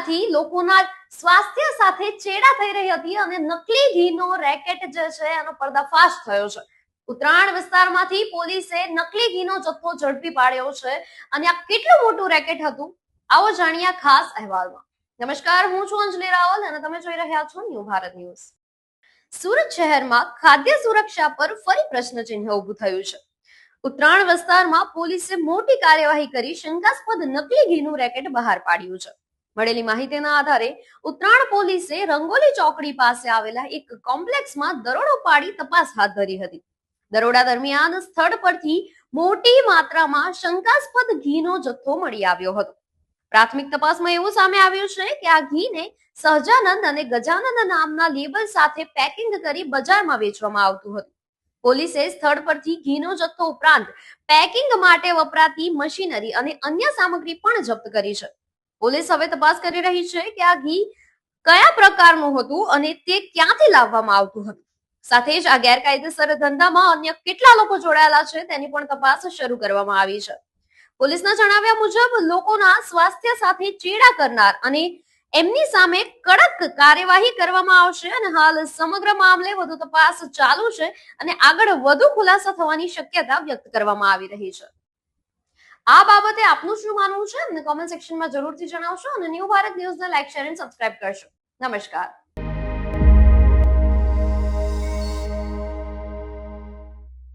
વર્ષોથી લોકોના સ્વાસ્થ્ય સાથે ચેડા થઈ રહી હતી અને નકલી ઘીનો રેકેટ જે છે એનો પર્દાફાશ થયો છે. ઉત્તરાયણ વિસ્તારમાંથી પોલીસે નકલી ઘીનો જથ્થો ઝડપી પાડ્યો છે અને આ કેટલું મોટું રેકેટ હતું, આવો જાણીએ ખાસ અહેવાલમાં. નમસ્કાર, હું છું અંજલિ રાવલ અને તમે જોઈ રહ્યા છો ન્યૂ ભારત ન્યૂઝ. સુરત શહેરમાં ખાદ્ય સુરક્ષા પર ફરી પ્રશ્નચિહ્ન ઊભું થયું છે. ઉત્તરાયણ વિસ્તારમાં પોલીસે મોટી કાર્યવાહી કરી શંકાસ્પદ નકલી ઘીનું રેકેટ બહાર પાડ્યું છે. મળેલી માહિતીના આધારે ઉત્તરાયણ પોલીસે રંગોલી ચોકડી પાસે આવેલા એક કોમ્પ્લેક્સમાં દરોડો પાડી તપાસ હાથ ધરી હતી. દરોડા દરમિયાન સ્થળ પરથી મોટી માત્રામાં શંકાસ્પદ ઘીનો જથ્થો મળી આવ્યો હતો. પ્રાથમિક તપાસમાં એવું સામે આવ્યું છે કે આ ઘીને સહજાનંદ અને ગજાનંદ નામના લેબલ સાથે પેકિંગ કરી બજારમાં વેચવામાં આવતું હતું. પોલીસે સ્થળ પરથી ઘીનો જથ્થો ઉપરાંત પેકિંગ માટે વપરાતી મશીનરી અને અન્ય સામગ્રી પણ જપ્ત કરી છે. પોલીસ હવે તપાસ કરી રહી છે કે આ ઘી કયા પ્રકારનું હતું અને તે ક્યાંથી લાવવામાં આવતું હતું. સાથે જ આ ગેરકાયદેસર ધંધામાં અન્ય કેટલા લોકો જોડાયેલા છે તેની પણ તપાસ શરૂ કરવામાં આવી છે. પોલીસના જણાવ્યા મુજબ લોકોના સ્વાસ્થ્ય સાથે ચેડા કરનાર અને એમની સામે કડક કાર્યવાહી કરવામાં આવશે અને હાલ સમગ્ર મામલે વધુ તપાસ ચાલુ છે અને આગળ વધુ ખુલાસા થવાની શક્યતા વ્યક્ત કરવામાં આવી રહી છે. આ બાબતે આપનું શું માનવું છે અમને કોમેન્ટ સેક્શનમાં જરૂરથી જણાવશો અને ન્યૂ ભારત ન્યૂઝને લાઈક, શેર અને સબસ્ક્રાઇબ કરશો. નમસ્કાર.